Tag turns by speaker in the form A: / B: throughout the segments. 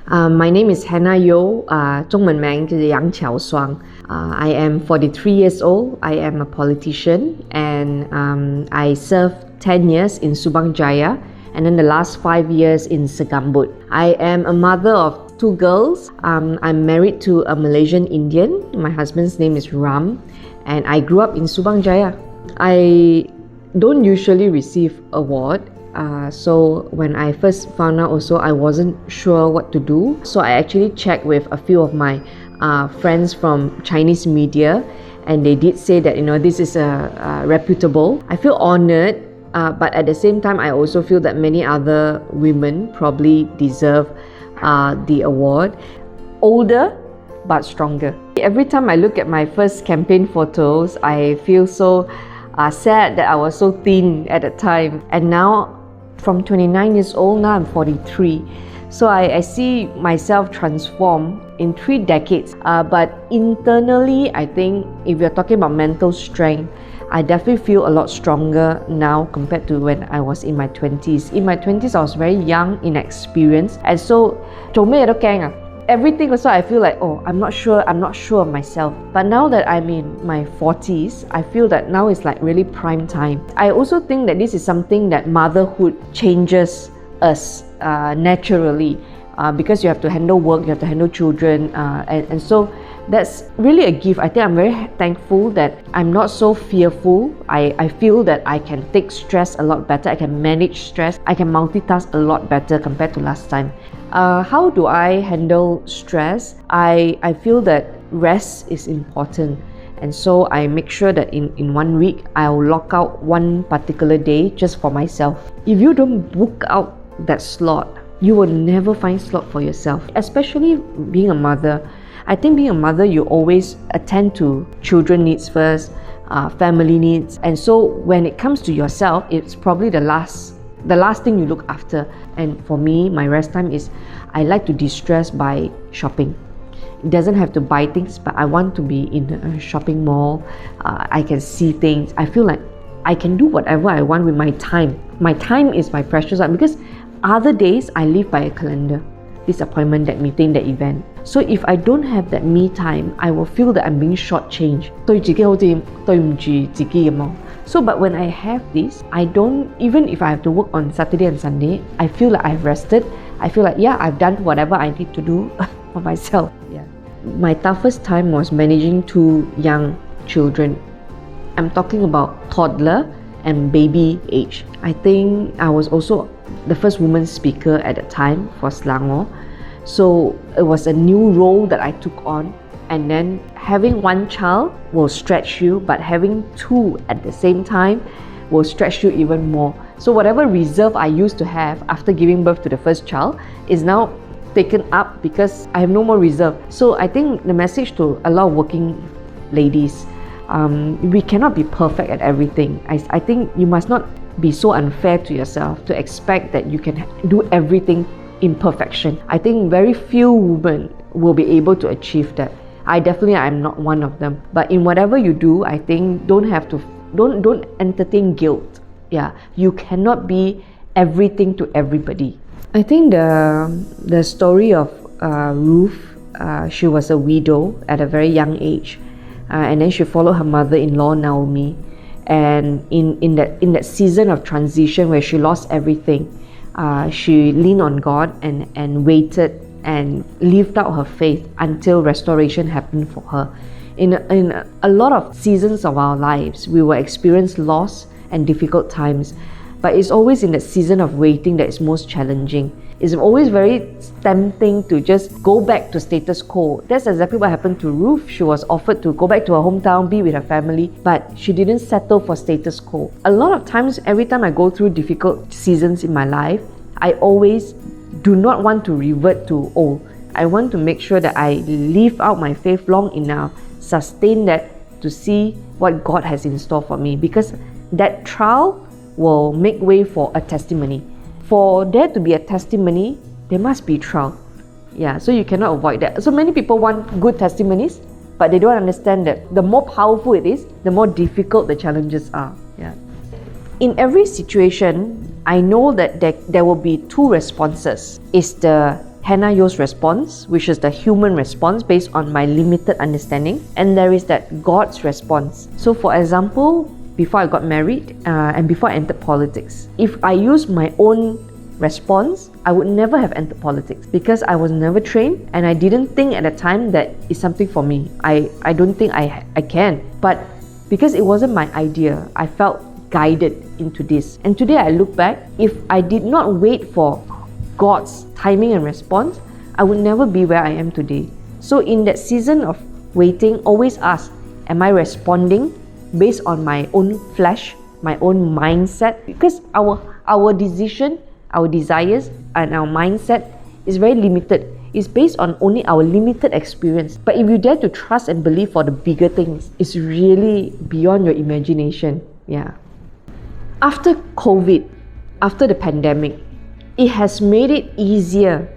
A: My name is Hannah Yeoh, 中文名就是杨巧双. I am 43 years old. I am a politician and I served 10 years in Subang Jaya and then the last 5 years in Segambut. I am a mother of 2 girls. I'm married to a Malaysian Indian. My husband's name is Ram and I grew up in Subang Jaya. I don't usually receive award. So when I first found out also, I wasn't sure what to do. So I actually checked with a few of my friends from Chinese media and they did say that, this is reputable. I feel honored, but at the same time, I also feel that many other women probably deserve the award. Older, but stronger. Every time I look at my first campaign photos, I feel so sad that I was so thin at the time. And now, from 29 years old, now I'm 43. So I see myself transform in 3 decades. But internally, I think if you're talking about mental strength, I definitely feel a lot stronger now compared to when I was in my 20s. In my 20s, I was very young, inexperienced. And so, everything also I feel like, I'm not sure of myself. But now that I'm in my 40s, I feel that now is like really prime time. I also think that this is something that motherhood changes us naturally because you have to handle work, you have to handle children and so that's really a gift. I think I'm very thankful that I'm not so fearful. I feel that I can take stress a lot better. I can manage stress. I can multitask a lot better compared to last time. How do I handle stress? I feel that rest is important. And so I make sure that in 1 week, I'll lock out one particular day just for myself. If you don't book out that slot, you will never find slot for yourself. Especially being a mother. I think being a mother, you always attend to children needs first, family needs. And so when it comes to yourself, it's probably the last thing you look after. And for me, my rest time is I like to de-stress by shopping. It doesn't have to buy things, but I want to be in a shopping mall. I can see things. I feel like I can do whatever I want with my time. My time is my precious time because other days I live by a calendar. This appointment, that meeting, that event. So if I don't have that me time, I will feel that I'm being shortchanged. So but when I have this, I don't, even if I have to work on Saturday and Sunday, I feel like I've rested. I feel like, I've done whatever I need to do for myself. My toughest time was managing 2 young children. I'm talking about toddler and baby age. I think I was also the first woman speaker at the time for Selangor. So it was a new role that I took on. And then having 1 child will stretch you, but having 2 at the same time will stretch you even more. So whatever reserve I used to have after giving birth to the first child is now taken up because I have no more reserve. So I think the message to a lot of working ladies, we cannot be perfect at everything. I think you must not be so unfair to yourself to expect that you can do everything in perfection. I think very few women will be able to achieve that. I am not one of them. But in whatever you do, I think don't entertain guilt. You cannot be everything to everybody. I think the story of Ruth, she was a widow at a very young age, and then she followed her mother-in-law Naomi. And in that season of transition where she lost everything, she leaned on God and waited and lived out her faith until restoration happened for her. In a lot of seasons of our lives, we will experience loss and difficult times, but it's always in that season of waiting that is most challenging. It's always very tempting to just go back to status quo. That's exactly what happened to Ruth. She was offered to go back to her hometown, be with her family, but she didn't settle for status quo. A lot of times, every time I go through difficult seasons in my life, I always do not want to revert to old. I want to make sure that I live out my faith long enough, sustain that to see what God has in store for me, because that trial will make way for a testimony. For there to be a testimony, there must be trial. So you cannot avoid that. So many people want good testimonies, but they don't understand that the more powerful it is, the more difficult the challenges are. In every situation, I know that there will be 2 responses. It's the Hannah Yeoh's response, which is the human response based on my limited understanding, and there is that God's response. So for example, before I got married and before I entered politics, if I use my own response, I would never have entered politics because I was never trained and I didn't think at the time that it's something for me. I don't think I can. But because it wasn't my idea, I felt guided into this. And today I look back, if I did not wait for God's timing and response, I would never be where I am today. So in that season of waiting, always ask, am I responding based on my own flesh, my own mindset? Because our decision, our desires and our mindset is very limited. It's based on only our limited experience. But if you dare to trust and believe for the bigger things, it's really beyond your imagination. Yeah. After COVID, after the pandemic, it has made it easier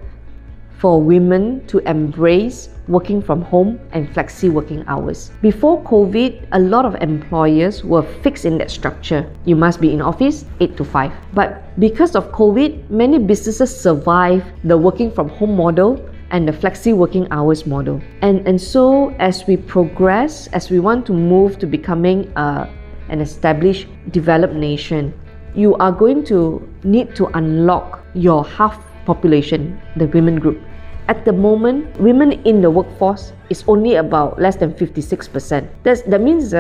A: for women to embrace working from home and flexi working hours. Before COVID, a lot of employers were fixed in that structure. You must be in office 8 to 5. But because of COVID, many businesses survived the working from home model and the flexi working hours model. And so as we progress, as we want to move to becoming an established, developed nation, you are going to need to unlock your half population, the women group. At the moment, women in the workforce is only about less than 56%. That means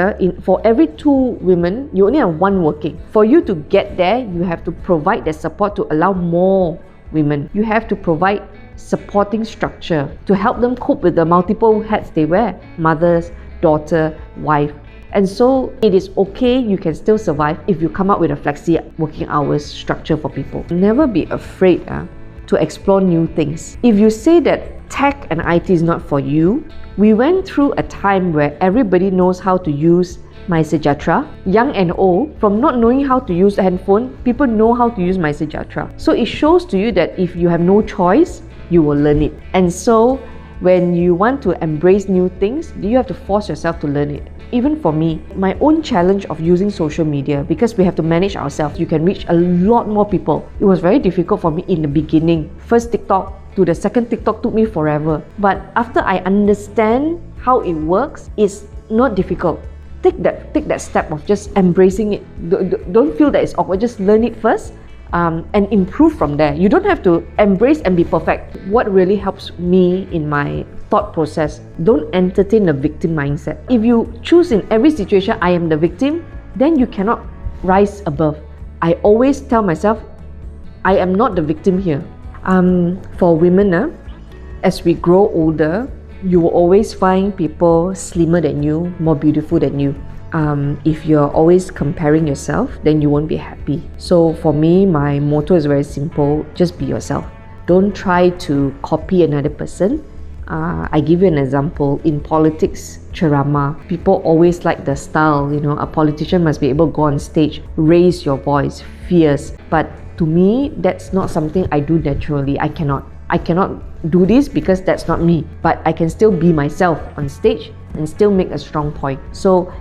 A: for every 2 women, you only have 1 working. For you to get there, you have to provide the support to allow more women. You have to provide supporting structure to help them cope with the multiple hats they wear: mothers, daughter, wife. And so it is okay, you can still survive if you come up with a flexi working hours structure for people. Never be afraid to explore new things. If you say that tech and IT is not for you, we went through a time where everybody knows how to use MySejahtera. Young and old, from not knowing how to use a handphone, people know how to use MySejahtera. So it shows to you that if you have no choice, you will learn it. And so when you want to embrace new things, you have to force yourself to learn it. Even for me, my own challenge of using social media, because we have to manage ourselves, you can reach a lot more people. It was very difficult for me in the beginning. First TikTok to the second TikTok took me forever. But after I understand how it works, it's not difficult. Take that step of just embracing it. Don't feel that it's awkward. Just learn it first and improve from there. You don't have to embrace and be perfect. What really helps me in my thought process, don't entertain the victim mindset. If you choose in every situation, I am the victim, then you cannot rise above. I always tell myself, I am not the victim here. For women, as we grow older, you will always find people slimmer than you, more beautiful than you. If you're always comparing yourself, then you won't be happy. So for me, my motto is very simple: just be yourself. Don't try to copy another person. I give you an example. In politics, ceramah, people always like the style, a politician must be able to go on stage, raise your voice, fierce. But to me, that's not something I do naturally. I cannot do this because that's not me. But I can still be myself on stage and still make a strong point. So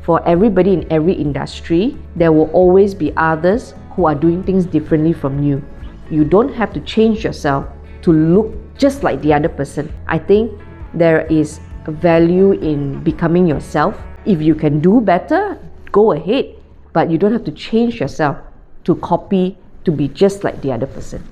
A: for everybody in every industry, there will always be others who are doing things differently from you. You don't have to change yourself to look just like the other person. I think there is a value in becoming yourself. If you can do better, go ahead. But you don't have to change yourself to copy, to be just like the other person.